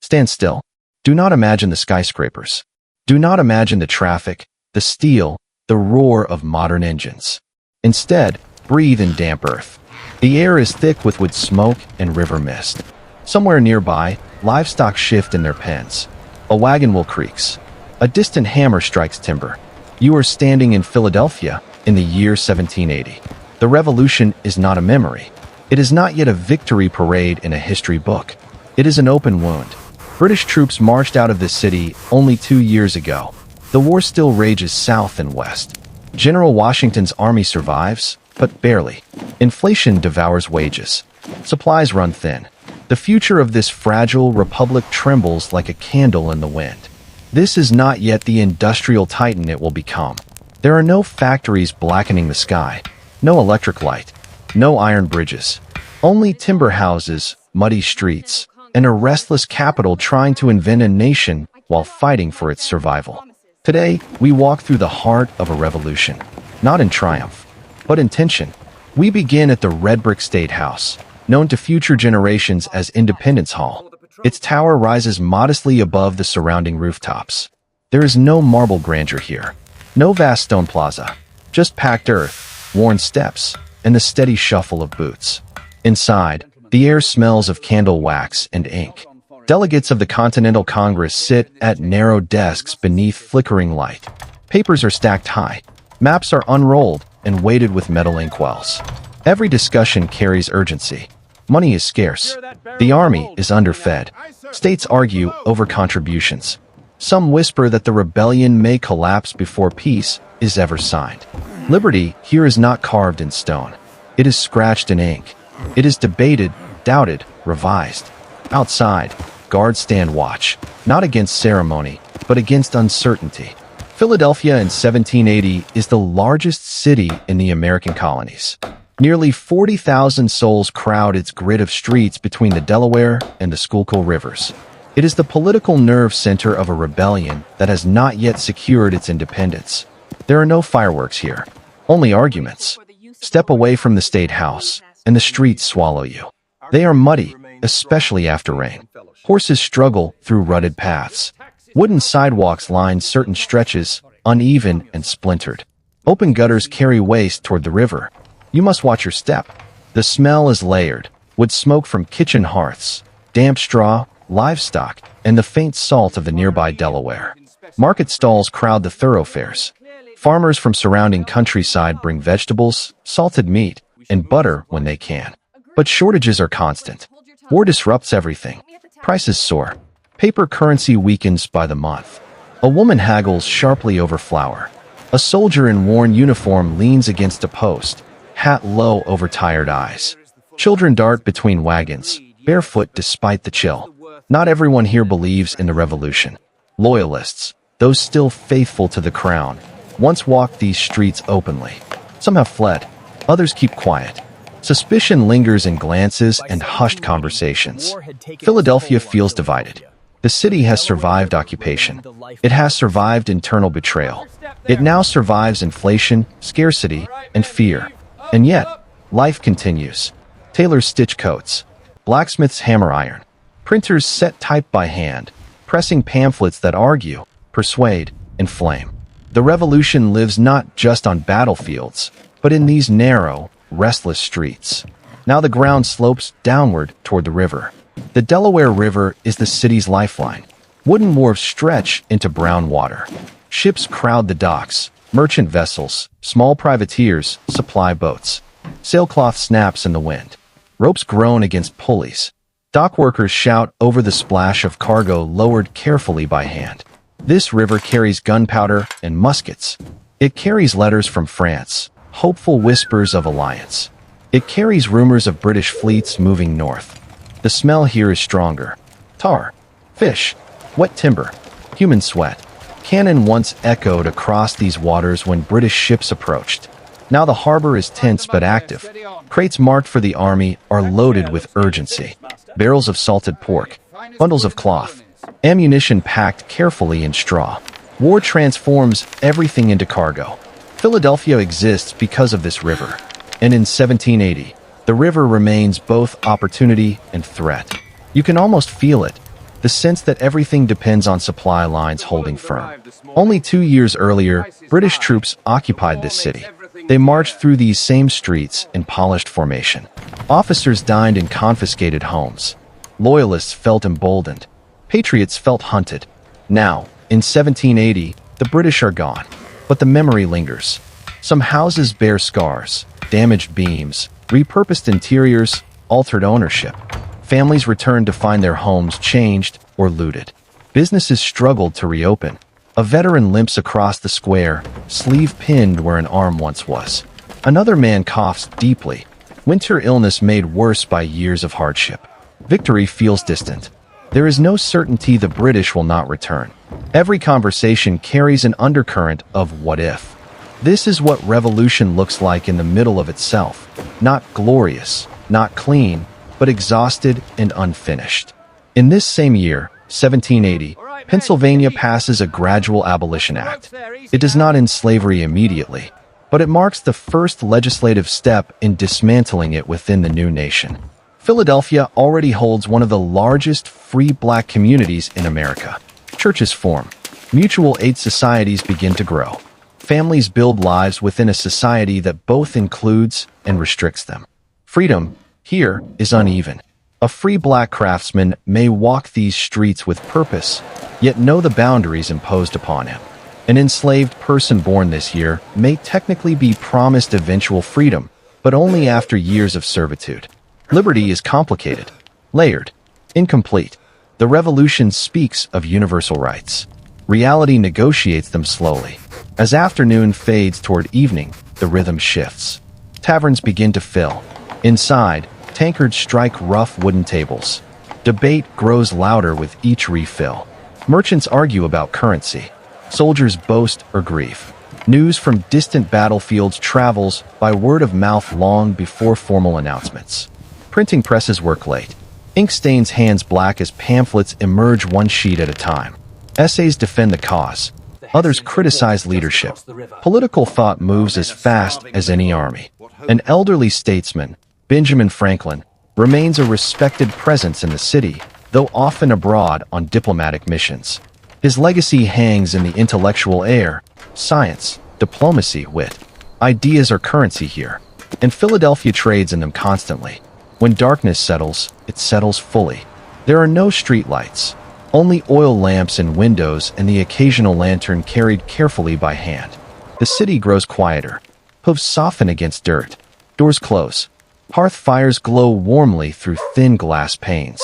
Stand still. Do not imagine the skyscrapers. Do not imagine the traffic, the steel, the roar of modern engines. Instead, breathe in damp earth. The air is thick with wood smoke and river mist. Somewhere nearby, livestock shift in their pens. A wagon wheel creaks. A distant hammer strikes timber. You are standing in Philadelphia in the year 1780. The revolution is not a memory. It is not yet a victory parade in a history book. It is an open wound. British troops marched out of this city only 2 years ago. The war still rages south and west. General Washington's army survives, but barely. Inflation devours wages. Supplies run thin. The future of this fragile republic trembles like a candle in the wind. This is not yet the industrial titan it will become. There are no factories blackening the sky, no electric light, no iron bridges, only timber houses, muddy streets, and a restless capital trying to invent a nation while fighting for its survival. Today, we walk through the heart of a revolution, not in triumph, but in tension. We begin at the red brick State House, known to future generations as Independence Hall. Its tower rises modestly above the surrounding rooftops. There is no marble grandeur here, no vast stone plaza, just packed earth, worn steps, and the steady shuffle of boots. Inside, the air smells of candle wax and ink. Delegates of the Continental Congress sit at narrow desks beneath flickering light. Papers are stacked high. Maps are unrolled and weighted with metal inkwells. Every discussion carries urgency. Money is scarce. The army is underfed. States argue over contributions. Some whisper that the rebellion may collapse before peace is ever signed. Liberty here is not carved in stone. It is scratched in ink. It is debated, doubted, revised. Outside, guards stand watch, not against ceremony, but against uncertainty. Philadelphia in 1780 is the largest city in the American colonies. Nearly 40,000 souls crowd its grid of streets between the Delaware and the Schuylkill rivers. It is the political nerve center of a rebellion that has not yet secured its independence. There are no fireworks here, only arguments. Step away from the State House, and the streets swallow you. They are muddy, especially after rain. Horses struggle through rutted paths. Wooden sidewalks line certain stretches, uneven and splintered. Open gutters carry waste toward the river. You must watch your step. The smell is layered, with smoke from kitchen hearths, damp straw, livestock, and the faint salt of the nearby Delaware. Market stalls crowd the thoroughfares. Farmers from surrounding countryside bring vegetables, salted meat, and butter when they can. But shortages are constant. War disrupts everything. Prices soar. Paper currency weakens by the month. A woman haggles sharply over flour. A soldier in worn uniform leans against a post, hat low over tired eyes. Children dart between wagons, barefoot despite the chill. Not everyone here believes in the revolution. Loyalists, those still faithful to the crown, once walked these streets openly. Some have fled. Others keep quiet. Suspicion lingers in glances and hushed conversations. Philadelphia feels divided. The city has survived occupation. It has survived internal betrayal. It now survives inflation, scarcity, and fear. And yet, life continues. Tailors stitch coats. Blacksmiths hammer iron. Printers set type by hand, pressing pamphlets that argue, persuade, inflame. The revolution lives not just on battlefields, but in these narrow, restless streets. Now the ground slopes downward toward the river. The Delaware River is the city's lifeline. Wooden wharves stretch into brown water. Ships crowd the docks, merchant vessels, small privateers, supply boats. Sailcloth snaps in the wind. Ropes groan against pulleys. Dock workers shout over the splash of cargo lowered carefully by hand. This river carries gunpowder and muskets. It carries letters from France, hopeful whispers of alliance. It carries rumors of British fleets moving north. The smell here is stronger. Tar, fish, wet timber, human sweat. Cannon once echoed across these waters when British ships approached. Now the harbor is tense but active. Crates marked for the army are loaded with urgency. Barrels of salted pork, bundles of cloth, ammunition packed carefully in straw. War transforms everything into cargo. Philadelphia exists because of this river. And in 1780, the river remains both opportunity and threat. You can almost feel it. the sense that everything depends on supply lines holding firm. Only 2 years earlier, British troops occupied this city. They marched through these same streets in polished formation. Officers dined in confiscated homes. Loyalists felt emboldened. Patriots felt hunted. Now, in 1780, the British are gone, but the memory lingers. Some houses bear scars, damaged beams, repurposed interiors, altered ownership. Families returned to find their homes changed or looted. Businesses struggled to reopen. A veteran limps across the square, sleeve pinned where an arm once was. Another man coughs deeply, winter illness made worse by years of hardship. Victory feels distant. There is no certainty the British will not return. Every conversation carries an undercurrent of what if. This is what revolution looks like in the middle of itself. Not glorious, not clean, but exhausted and unfinished. In this same year, 1780, Pennsylvania passes a gradual abolition act. It does not end slavery immediately, but it marks the first legislative step in dismantling it within the new nation. Philadelphia already holds one of the largest free black communities in America. Churches form. Mutual aid societies begin to grow. Families build lives within a society that both includes and restricts them. Freedom, here, is uneven. A free black craftsman may walk these streets with purpose, yet know the boundaries imposed upon him. An enslaved person born this year may technically be promised eventual freedom, but only after years of servitude. Liberty is complicated, layered, incomplete. The revolution speaks of universal rights. Reality negotiates them slowly. As afternoon fades toward evening, the rhythm shifts. Taverns begin to fill. Inside, tankards strike rough wooden tables. Debate grows louder with each refill. Merchants argue about currency. Soldiers boast or grieve. News from distant battlefields travels by word of mouth long before formal announcements. Printing presses work late. Ink stains hands black as pamphlets emerge one sheet at a time. Essays defend the cause. Others criticize leadership. Political thought moves as fast as any army. An elderly statesman, Benjamin Franklin, remains a respected presence in the city, though often abroad on diplomatic missions. His legacy hangs in the intellectual air, science, diplomacy, wit. Ideas are currency here, and Philadelphia trades in them constantly. When darkness settles, it settles fully. There are no streetlights, only oil lamps in windows and the occasional lantern carried carefully by hand. The city grows quieter. Hooves soften against dirt. Doors close. Hearth fires glow warmly through thin glass panes.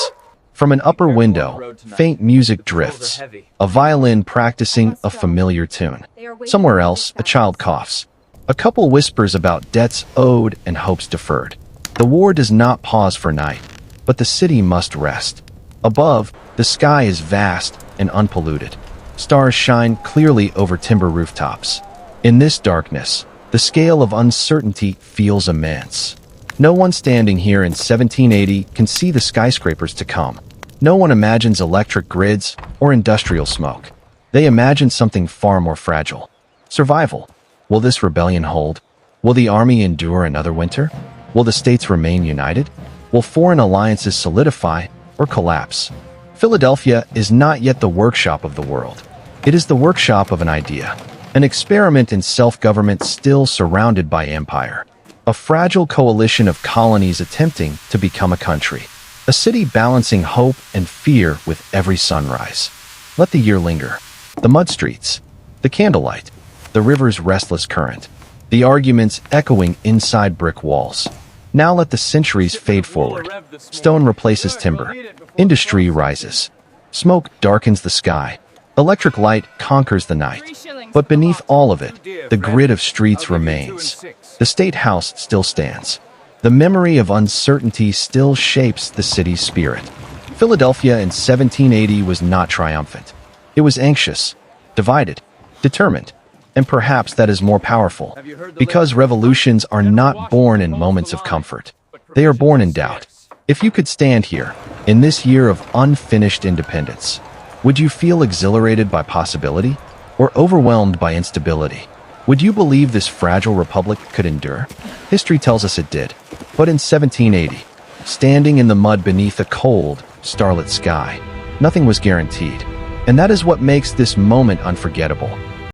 From an upper window, faint music drifts, a violin practicing a familiar tune. Somewhere else, a child coughs. A couple whispers about debts owed and hopes deferred. The war does not pause for night, but the city must rest. Above, the sky is vast and unpolluted. Stars shine clearly over timber rooftops. In this darkness, the scale of uncertainty feels immense. No one standing here in 1780 can see the skyscrapers to come. No one imagines electric grids or industrial smoke. They imagine something far more fragile. Survival. Will this rebellion hold? Will the army endure another winter? Will the states remain united? Will foreign alliances solidify or collapse? Philadelphia is not yet the workshop of the world. It is the workshop of an idea, an experiment in self-government still surrounded by empire. A fragile coalition of colonies attempting to become a country. A city balancing hope and fear with every sunrise. Let the year linger. The mud streets, the candlelight, the river's restless current, the arguments echoing inside brick walls. Now let the centuries fade forward. Stone replaces timber. Industry rises. Smoke darkens the sky. Electric light conquers the night. But beneath all of it, the grid of streets remains. The State House still stands. The memory of uncertainty still shapes the city's spirit. Philadelphia in 1780 was not triumphant. It was anxious, divided, determined, and perhaps that is more powerful, because revolutions are not born in moments of comfort. They are born in doubt. If you could stand here, in this year of unfinished independence, would you feel exhilarated by possibility or overwhelmed by instability? Would you believe this fragile republic could endure? History tells us it did. But in 1780, standing in the mud beneath a cold, starlit sky, Nothing was guaranteed. And that is what makes this moment unforgettable.